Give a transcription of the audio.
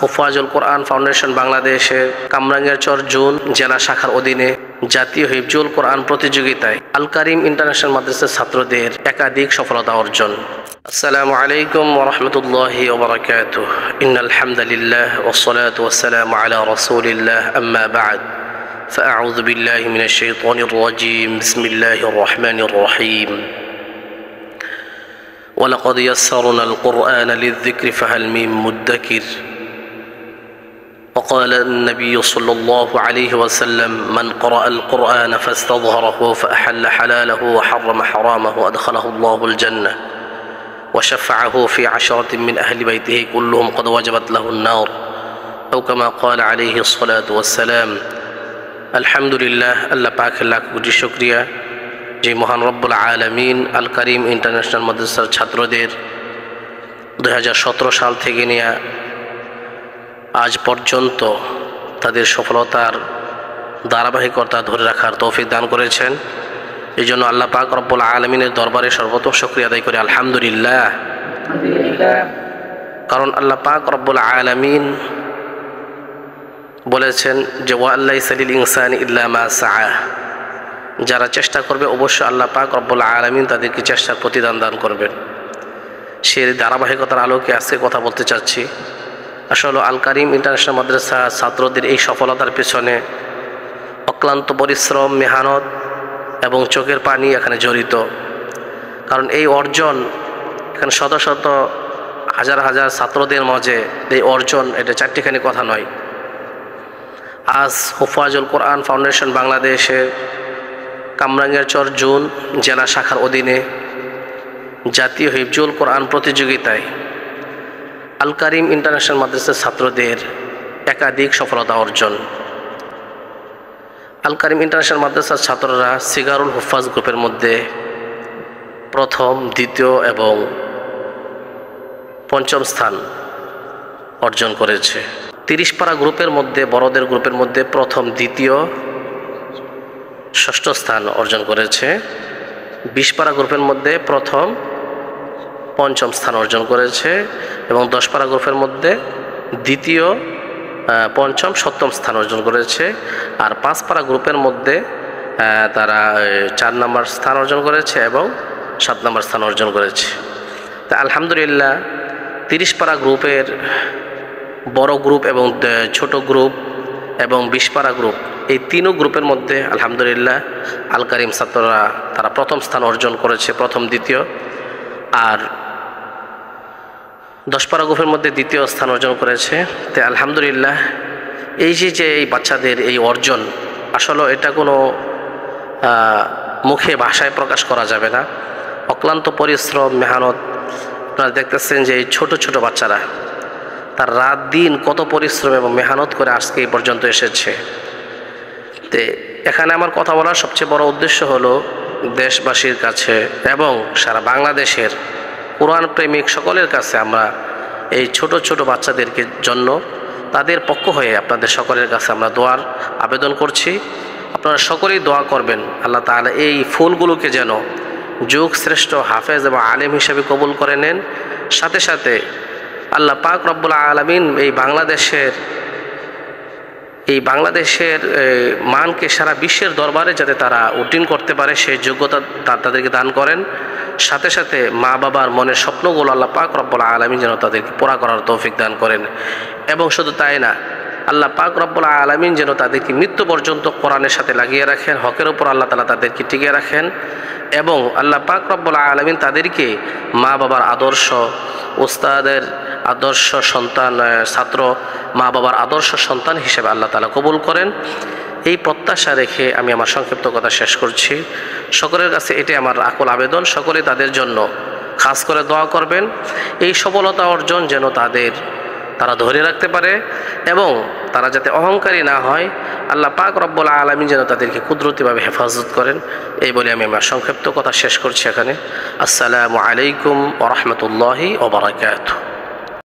হুফাজুল কোরআন foundation বাংলাদেশের Kamrangirchar zone জেলা শাখার অধীনে জাতীয় হিফজুল কোরআন প্রতিযোগিতায় আল কারিম ইন্টারন্যাশনাল মাদ্রাসার ছাত্রদের একাধিক সফলতা অর্জন। আসসালামু আলাইকুম ওয়া রাহমাতুল্লাহি ওয়া বারাকাতুহু। ইন্নাল হামদালিল্লাহ ওয়াসসালাতু ওয়াসসালামু আলা রাসূলিল্লাহ আম্মা বা'দ। فأعوذ بالله من الشيطان الرجيم بسم الله الرحمن الرحيم ولقد يسرنا القرآن للذكر فهل من مدكر وقال النبي صلى الله عليه وسلم من قرأ القرآن فاستظهره فأحل حلاله وحرم حرامه أدخله الله الجنة وشفعه في 10 من أهل بيته كلهم قد وجبت له النار أو كما قال عليه الصلاة والسلام। আলহামদুলিল্লাহ, আল্লাহ পাকের লাখ কোটি শুকরিয়া যে মহান রব্বুল আলামিন আল কারিম ইন্টারন্যাশনাল মাদ্রাসার ছাত্রদের 2017 সাল থেকে নিয়ে আজ পর্যন্ত তাদের সফলতার ধারাবাহিকতা ধরে রাখার তৌফিক দান করেছেন। এই জন্য আল্লাহ পাক রব্বুল আলামিনের দরবারে সর্বপ্রথম শুকরিয়া আদায় করি আলহামদুলিল্লাহ। কারণ আল্লাহ পাক রব্বুল আলামিন বলেছেন যে ওয়াল্লাইসা লিল ইনসানি ইল্লা মা সাআ, যারা চেষ্টা করবে অবশ্যই আল্লাহ পাক রব্বুল আলামিন তাদেরকে চেষ্টার প্রতিদান দান করবেন। সেই ধারাবাহিকতার আলোকে আজকে কথা বলতে চাচ্ছি। আসলে আল কারিম ইন্টারন্যাশনাল মাদ্রাসা ছাত্রদের এই সফলতার পেছনে অক্লান্ত পরিশ্রম, মেহনত এবং চোখের পানি এখানে জড়িত। কারণ এই অর্জন এখানে শত শত হাজার হাজার ছাত্রদের মাঝে এই অর্জন, এটা চারটিখানি কথা নয়। আজ হুফাজুল কোরআন ফাউন্ডেশন বাংলাদেশের কামরাঙ্গীরচর জোন জেলা শাখার অধীনে জাতীয় হিফজুল কোরআন প্রতিযোগিতায় আল কারিম ইন্টারন্যাশনাল মাদ্রাসার ছাত্রদের একাধিক সফলতা অর্জন। আল কারিম ইন্টারন্যাশনাল মাদ্রাসার ছাত্ররা সিগারুল হুফাজ গ্রুপের মধ্যে প্রথম, দ্বিতীয় এবং পঞ্চম স্থান অর্জন করেছে। 30 পারা গ্রুপের মধ্যে, বড়দের গ্রুপের মধ্যে প্রথম, দ্বিতীয়, ষষ্ঠ স্থান অর্জন করেছে। 20 পারা গ্রুপের মধ্যে প্রথম, পঞ্চম স্থান অর্জন করেছে এবং 10 পারা গ্রুপের মধ্যে দ্বিতীয়, পঞ্চম, সপ্তম স্থান অর্জন করেছে। আর 5 পারা গ্রুপের মধ্যে তারা 4 নম্বর স্থান অর্জন করেছে এবং 7 নম্বর স্থান অর্জন করেছে। তা আলহামদুলিল্লাহ, 30 পারা গ্রুপের বড় গ্রুপ এবং ছোট গ্রুপ এবং 20 পারা গ্রুপ, এই তিনও গ্রুপের মধ্যে আলহামদুলিল্লাহ আল কারিম ছাত্ররা তারা প্রথম স্থান অর্জন করেছে, প্রথম, দ্বিতীয়। আর 10 পারা গ্রুপের মধ্যে দ্বিতীয় স্থান অর্জন করেছে। তো আলহামদুলিল্লাহ, এই যে এই বাচ্চাদের এই অর্জন, আসলে এটা কোনো মুখে ভাষায় প্রকাশ করা যাবে না। অক্লান্ত পরিশ্রম, মেহনত। আপনারা দেখতেছেন যে এই ছোট ছোট বাচ্চারা তার রাত দিন কত পরিশ্রম এবং মেহনত করে আজকে এই পর্যন্ত এসেছে। তো এখানে আমার কথা বলার সবচেয়ে বড় উদ্দেশ্য হলো দেশবাসীর কাছে এবং সারা বাংলাদেশের কোরআন প্রেমিক সকলের কাছে আমরা এই ছোট ছোট বাচ্চাদেরকে জন্য তাদের পক্ষ হয়ে আপনাদের সকলের কাছে আমরা দোয়ার আবেদন করছি। আপনারা সকলেই দোয়া করবেন আল্লাহ তাআলা এই ফুলগুলোকে যেন যুগ শ্রেষ্ঠ হাফেজ এবং আলেম হিসেবে কবুল করে নেন। সাথে সাথে আল্লাহ পাক রব্বুল আলামিন এই বাংলাদেশের মানকে সারা বিশ্বের দরবারে যাতে তারা উড্ডীন করতে পারে সেই যোগ্যতা তাদেরকে দান করেন। সাথে সাথে মা বাবার মনের স্বপ্নগুলো আল্লাহ পাক রব্বুল আলামিন যেন তাদেরকে পুরা করার তৌফিক দান করেন। এবং শুধু তাই না, আল্লাহ পাক রব্বুল আলামিন যেন তাদেরকে মৃত্যু পর্যন্ত কোরআনের সাথে লাগিয়ে রাখেন, হকের উপর আল্লাহ তাআলা তাদেরকে টিকিয়ে রাখেন। এবং আল্লাহ পাক রব্বুল আলামিন তাদেরকে মা বাবার আদর্শ, উস্তাদের আদর্শ সন্তান, ছাত্র, মা বাবার আদর্শ সন্তান হিসেবে আল্লাহ তাআলা কবুল করেন। এই প্রত্যাশা রেখে আমি আমার সংক্ষিপ্ত কথা শেষ করছি। সকলের কাছে এটাই আমার আকুল আবেদন, সকলে তাদের জন্য খাস করে দোয়া করবেন। এই সফলতা অর্জন যেন তারা ধরে রাখতে পারে এবং তারা যাতে অহংকারী না হয়। আল্লাহ পাক রব্বুল আলামিন যেন তাদেরকে কুদরতিভাবে হেফাজত করেন। এই বলে আমি আমার সংক্ষিপ্ত কথা শেষ করছি এখানে। আসসালামু আলাইকুম ওয়া রাহমাতুল্লাহি ওয়া বারাকাতুহু।